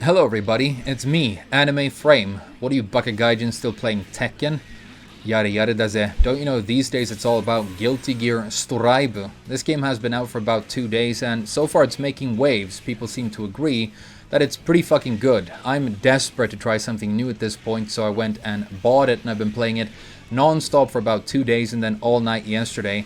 Hello everybody, it's me, Anime Frame. What are you bucket gaijin still playing Tekken? Yada yada daze. Don't you know these days it's all about Guilty Gear Strive. This game has been out for about 2 days and so far it's making waves. People seem to agree that it's pretty fucking good. I'm desperate to try something new at this point, so I went and bought it and I've been playing it non-stop for about 2 days and then all night yesterday.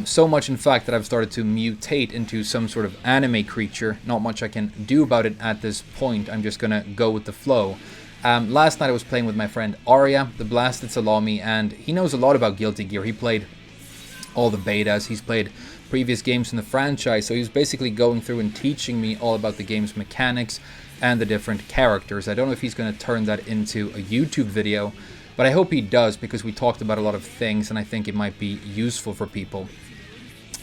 So much, in fact, that I've started to mutate into some sort of anime creature. Not much I can do about it at this point. I'm just gonna go with the flow. Last night I was playing with my friend Arya, the Blasted Salami, and he knows a lot about Guilty Gear. He played all the betas, he's played previous games in the franchise, so he's basically going through and teaching me all about the game's mechanics and the different characters. I don't know if he's going to turn that into a YouTube video, but I hope he does because we talked about a lot of things and I think it might be useful for people.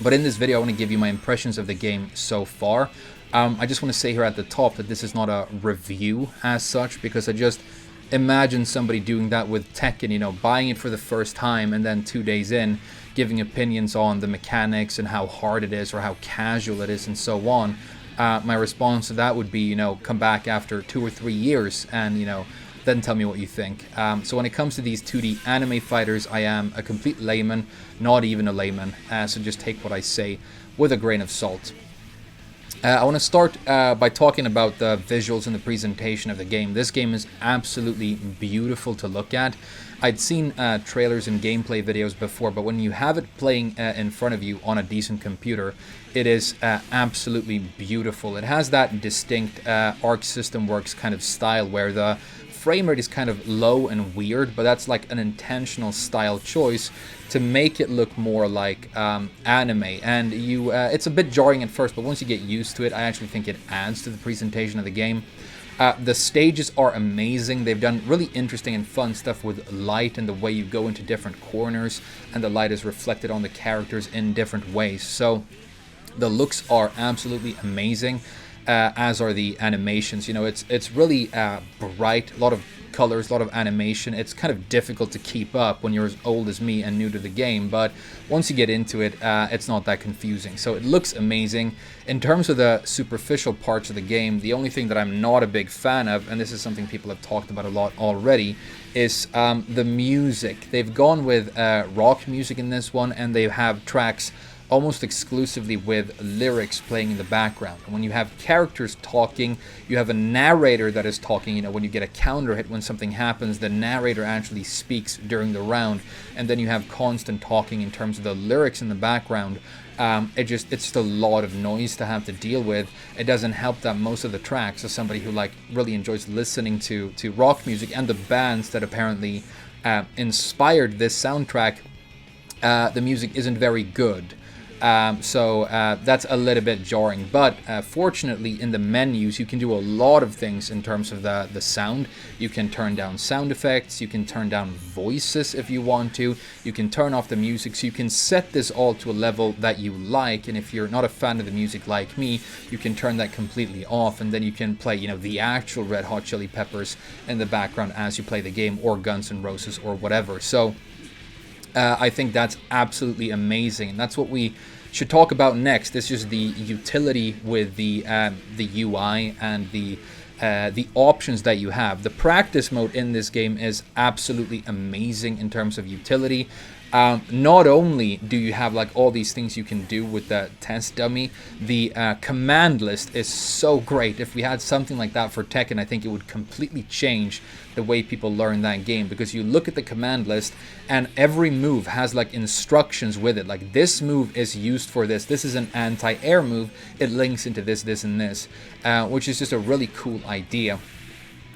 But in this video I want to give you my impressions of the game so far. I just want to say here at the top that this is not a review as such, because I just imagine somebody doing that with Tekken, you know, buying it for the first time and then 2 days in giving opinions on the mechanics and how hard it is or how casual it is and so on. My response to that would be, you know, come back after 2 or 3 years and, you know, then tell me what you think. So when it comes to these 2D anime fighters, I am a complete layman, not even a layman, so just take what I say with a grain of salt. I want to start by talking about the visuals and the presentation of the game. This game is absolutely beautiful to look at. I'd seen trailers and gameplay videos before, but when you have it playing in front of you on a decent computer, it is absolutely beautiful. It has that distinct Arc System Works kind of style where the frame rate is kind of low and weird, but that's like an intentional style choice to make it look more like anime. And it's a bit jarring at first, but once you get used to it, I actually think it adds to the presentation of the game. The stages are amazing. They've done really interesting and fun stuff with light and the way you go into different corners, and the light is reflected on the characters in different ways. So the looks are absolutely amazing. As are the animations. You know, it's really bright, a lot of colors, a lot of animation. It's kind of difficult to keep up when you're as old as me and new to the game, but once you get into it, it's not that confusing. So it looks amazing. In terms of the superficial parts of the game, the only thing that I'm not a big fan of, and this is something people have talked about a lot already, is the music. They've gone with rock music in this one, and they have tracks almost exclusively with lyrics playing in the background. And when you have characters talking, you have a narrator that is talking. You know, when you get a counter hit, when something happens, the narrator actually speaks during the round, and then you have constant talking in terms of the lyrics in the background. It's just a lot of noise to have to deal with. It doesn't help that most of the tracks, as somebody who like really enjoys listening to rock music and the bands that apparently inspired this soundtrack, the music isn't very good. So that's a little bit jarring, but fortunately in the menus you can do a lot of things in terms of the sound. You can turn down sound effects, you can turn down voices if you want to, you can turn off the music, so you can set this all to a level that you like. And if you're not a fan of the music like me, you can turn that completely off, and then you can play, you know, the actual Red Hot Chili Peppers in the background as you play the game, or Guns N' Roses or whatever. So I think that's absolutely amazing, and that's what we should talk about next. This is the utility with the UI and the options that you have. The practice mode in this game is absolutely amazing in terms of utility. Not only do you have like all these things you can do with the test dummy, the command list is so great. If we had something like that for Tekken, I think it would completely change the way people learn that game, because you look at the command list and every move has like instructions with it. Like, this move is used for this. This is an anti-air move. It links into this, this, and this, which is just a really cool idea.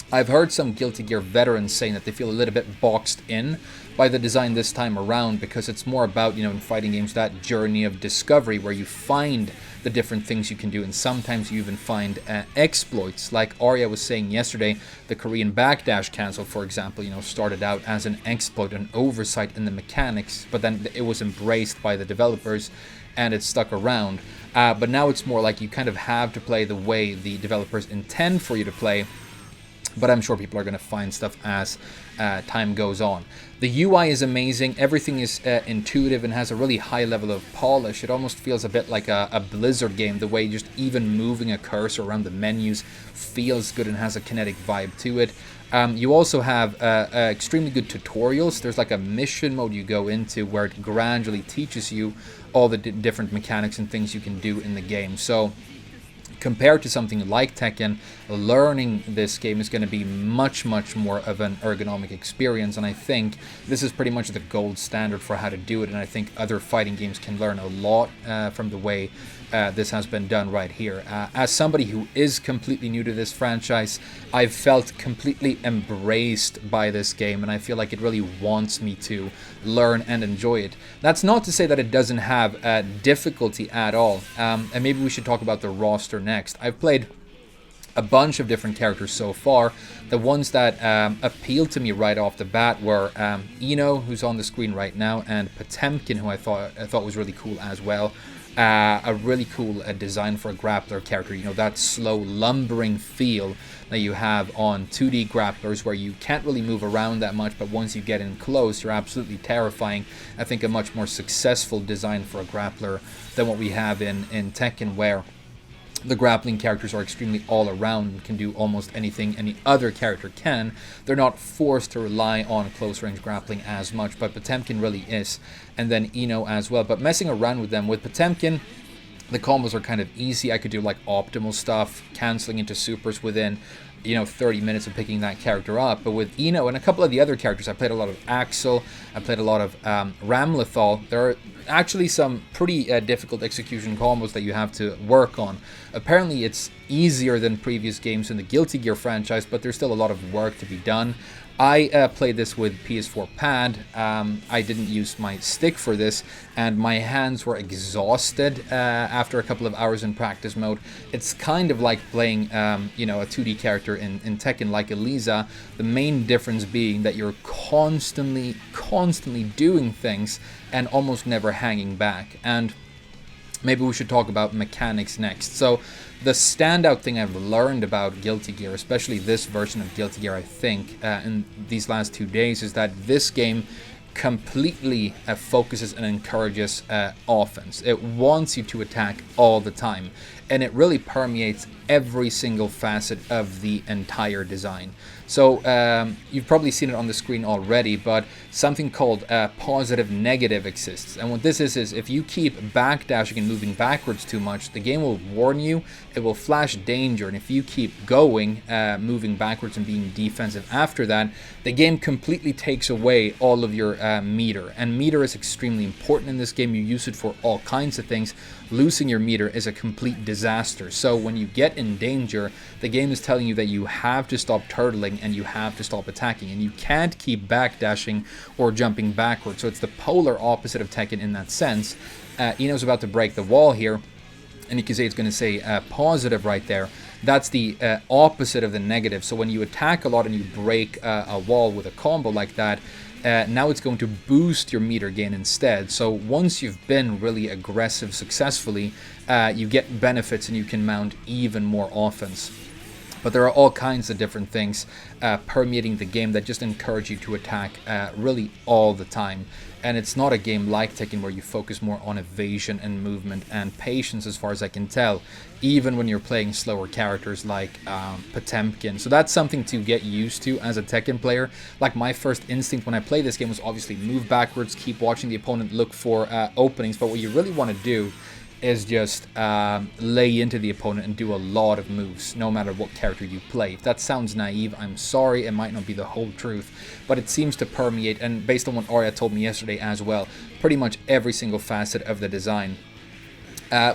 I've heard some Guilty Gear veterans saying that they feel a little bit boxed in by the design this time around, because it's more about, you know, in fighting games, that journey of discovery where you find the different things you can do, and sometimes you even find exploits. Like Arya was saying yesterday, the Korean backdash cancel, for example, you know, started out as an exploit, an oversight in the mechanics, but then it was embraced by the developers and it stuck around. But now it's more like you kind of have to play the way the developers intend for you to play. but I'm sure people are going to find stuff as time goes on. The UI is amazing. Everything is intuitive and has a really high level of polish. It almost feels a bit like a Blizzard game, the way just even moving a cursor around the menus feels good and has a kinetic vibe to it. You also have extremely good tutorials. There's like a mission mode you go into where it gradually teaches you all the different mechanics and things you can do in the game. So compared to something like Tekken, learning this game is going to be much more of an ergonomic experience, and I think this is pretty much the gold standard for how to do it, and I think other fighting games can learn a lot from the way this has been done right here. As somebody who is completely new to this franchise, I've felt completely embraced by this game, and I feel like it really wants me to learn and enjoy it. That's not to say that it doesn't have difficulty at all, and maybe we should talk about the roster next. I've played a bunch of different characters so far. The ones that appealed to me right off the bat were Ino, who's on the screen right now, and Potemkin, who I thought was really cool as well. A really cool design for a grappler character, you know, that slow lumbering feel that you have on 2D grapplers where you can't really move around that much, but once you get in close, you're absolutely terrifying. I think a much more successful design for a grappler than what we have in Tekken, where the grappling characters are extremely all around and can do almost anything any other character can. They're not forced to rely on close range grappling as much, but Potemkin really is, and then Ino as well. But messing around with them, with Potemkin, the combos are kind of easy. I could do like optimal stuff, canceling into supers within 30 minutes of picking that character up. But with Ino and a couple of the other characters, I played a lot of Axel, I played a lot of Ramlethal. There are actually some pretty difficult execution combos that you have to work on. Apparently it's easier than previous games in the Guilty Gear franchise, but there's still a lot of work to be done. I played this with PS4 pad. I didn't use my stick for this, and my hands were exhausted after a couple of hours in practice mode. It's kind of like playing, a 2D character in Tekken, like Elisa. The main difference being that you're constantly doing things and almost never hanging back. And maybe we should talk about mechanics next. So the standout thing I've learned about Guilty Gear, especially this version of Guilty Gear, I think, in these last 2 days, is that this game completely focuses and encourages offense. It wants you to attack all the time, and it really permeates every single facet of the entire design. So you've probably seen it on the screen already, but something called positive negative exists. And what this is if you keep backdashing and moving backwards too much, the game will warn you, it will flash danger, and if you keep going, moving backwards and being defensive after that, the game completely takes away all of your meter. And meter is extremely important in this game. You use it for all kinds of things. Losing your meter is a complete disaster. So when you get in danger, the game is telling you that you have to stop turtling and you have to stop attacking, and you can't keep backdashing or jumping backwards. So it's the polar opposite of Tekken in that sense. Ino's about to break the wall here, and you can say it's going to say positive right there. That's the opposite of the negative. So when you attack a lot and you break a wall with a combo like that, now it's going to boost your meter gain instead. So once you've been really aggressive successfully, you get benefits and you can mount even more offense. But there are all kinds of different things permeating the game that just encourage you to attack really all the time. And it's not a game like Tekken where you focus more on evasion and movement and patience, as far as I can tell, even when you're playing slower characters like Potemkin. So that's something to get used to as a Tekken player. Like, my first instinct when I play this game was obviously move backwards, keep watching the opponent, look for openings. But what you really want to do is just lay into the opponent and do a lot of moves, no matter what character you play. If that sounds naive, I'm sorry, it might not be the whole truth, but it seems to permeate, and based on what Arya told me yesterday as well, pretty much every single facet of the design.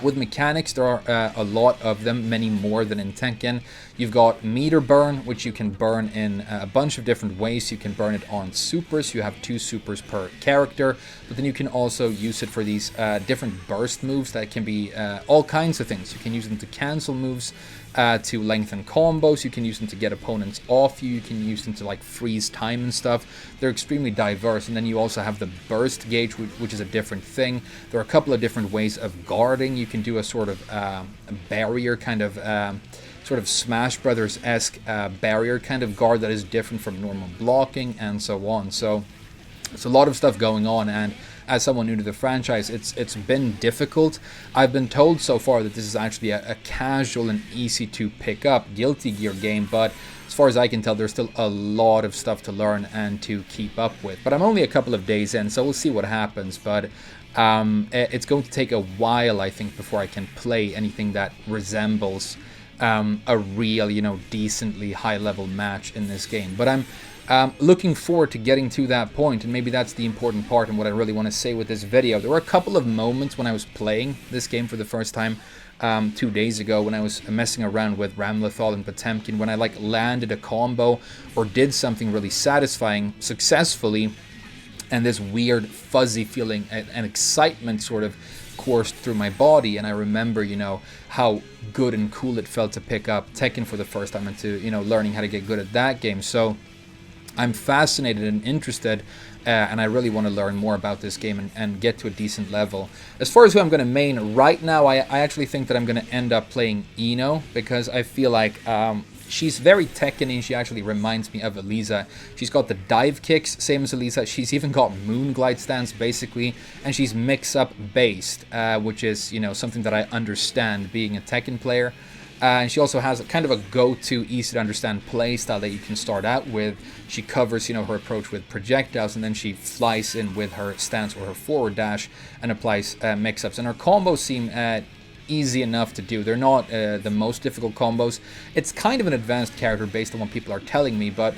With mechanics, there are a lot of them, many more than in Tekken. You've got meter burn, which you can burn in a bunch of different ways. You can burn it on supers. You have 2 supers per character, but then you can also use it for these different burst moves that can be all kinds of things. You can use them to cancel moves, to lengthen combos. You can use them to get opponents off you. You can use them to like freeze time and stuff. They're extremely diverse. And then you also have the burst gauge, which is a different thing. There are a couple of different ways of guarding. You can do a sort of barrier kind of sort of Smash Brothers-esque barrier kind of guard that is different from normal blocking and so on. So it's a lot of stuff going on, and as someone new to the franchise, it's been difficult. I've been told so far that this is actually a casual and easy to pick up Guilty Gear game, but as far as I can tell, there's still a lot of stuff to learn and to keep up with. But I'm only a couple of days in, so we'll see what happens. But it's going to take a while, I think, before I can play anything that resembles a real, decently high-level match in this game. But I'm looking forward to getting to that point, and maybe that's the important part and what I really want to say with this video. There were a couple of moments when I was playing this game for the first time 2 days ago, when I was messing around with Ramlethal and Potemkin, when I landed a combo or did something really satisfying successfully, and this weird fuzzy feeling and excitement sort of coursed through my body. And I remember, how good and cool it felt to pick up Tekken for the first time and to, learning how to get good at that game. So I'm fascinated and interested, and I really want to learn more about this game and get to a decent level. As far as who I'm going to main right now, I actually think that I'm going to end up playing Ino, because I feel like she's very Tekken-y. She actually reminds me of Elisa. She's got the dive kicks, same as Elisa. She's even got moon glide stance, basically, and she's mix-up based, which is, something that I understand being a Tekken player. And she also has kind of a go-to, easy-to-understand play style that you can start out with. She covers, her approach with projectiles, and then she flies in with her stance or her forward dash and applies mix-ups. And her combos seem easy enough to do. They're not the most difficult combos. It's kind of an advanced character based on what people are telling me, but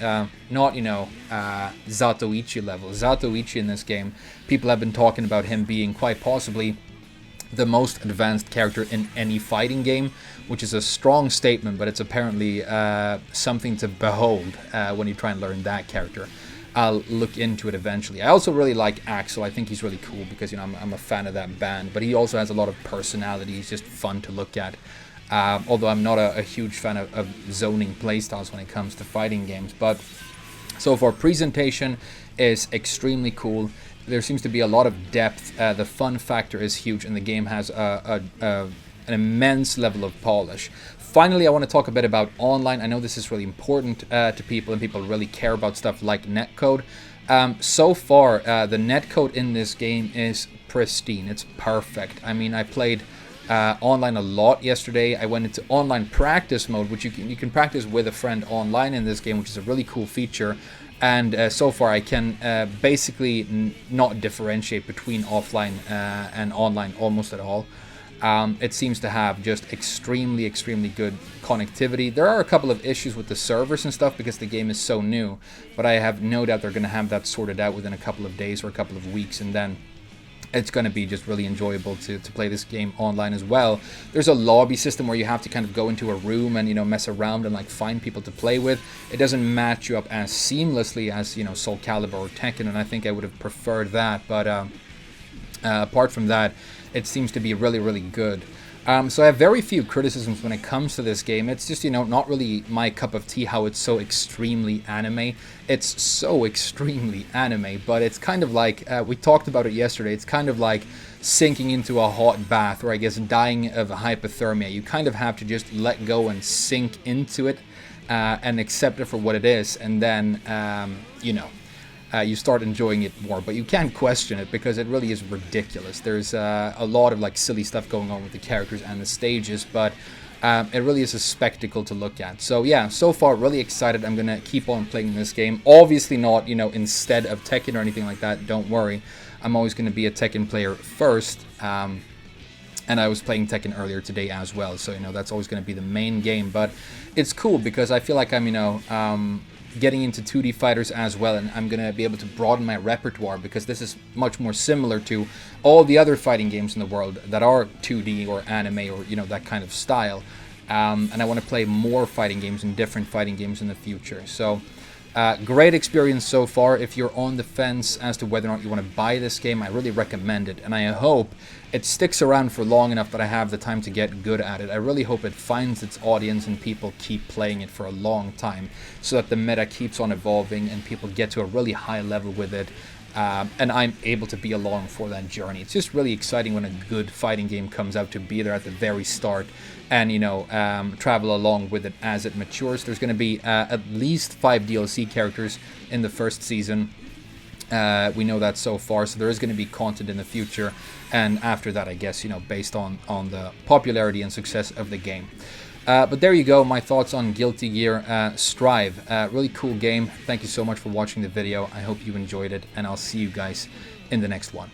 not, Zatoichi level. Zatoichi in this game, people have been talking about him being quite possibly the most advanced character in any fighting game, which is a strong statement, but it's apparently something to behold when you try and learn that character. I'll look into it eventually. I also really like Axel. I think he's really cool because, I'm a fan of that band, but he also has a lot of personality. He's just fun to look at. Although I'm not a huge fan of zoning playstyles when it comes to fighting games. But so far, presentation is extremely cool. There seems to be a lot of depth. The fun factor is huge, and the game has an immense level of polish. Finally, I want to talk a bit about online. I know this is really important to people, and people really care about stuff like netcode. So far, the netcode in this game is pristine. It's perfect. I mean, I played online a lot yesterday. I went into online practice mode, which you can practice with a friend online in this game, which is a really cool feature. And so far, I can basically not differentiate between offline and online almost at all. It seems to have just extremely good connectivity. There are a couple of issues with the servers and stuff because the game is so new, but I have no doubt they're going to have that sorted out within a couple of days or a couple of weeks, and then it's going to be just really enjoyable to play this game online as well. There's a lobby system where you have to kind of go into a room and, mess around and find people to play with. It doesn't match you up as seamlessly as, Soul Calibur or Tekken, and I think I would have preferred that, but apart from that, it seems to be really good. So I have very few criticisms when it comes to this game. It's just, not really my cup of tea how it's so extremely anime. It's so extremely anime, but it's kind of like, we talked about it yesterday, it's kind of like sinking into a hot bath, or I guess dying of hypothermia. You kind of have to just let go and sink into it and accept it for what it is, and then, you start enjoying it more, but you can't question it because it really is ridiculous. There's a lot of silly stuff going on with the characters and the stages, but it really is a spectacle to look at. So yeah, so far really excited. I'm gonna keep on playing this game. Obviously not, instead of Tekken or anything like that. Don't worry, I'm always gonna be a Tekken player first. And I was playing Tekken earlier today as well, so that's always gonna be the main game. But it's cool because I feel like I'm getting into 2D fighters as well, and I'm gonna be able to broaden my repertoire because this is much more similar to all the other fighting games in the world that are 2D or anime or that kind of style, and I want to play more fighting games and different fighting games in the future. So great experience so far. If you're on the fence as to whether or not you want to buy this game, I really recommend it, and I hope it sticks around for long enough that I have the time to get good at it. I really hope it finds its audience and people keep playing it for a long time so that the meta keeps on evolving and people get to a really high level with it and I'm able to be along for that journey. It's just really exciting when a good fighting game comes out, to be there at the very start and, you know, travel along with it as it matures. There's going to be at least 5 DLC characters in the first season. We know that so far, so there is going to be content in the future, and after that, I guess, you know, based on the popularity and success of the game. But there you go, my thoughts on Guilty Gear Strive. Really cool game. Thank you so much for watching the video. I hope you enjoyed it, and I'll see you guys in the next one.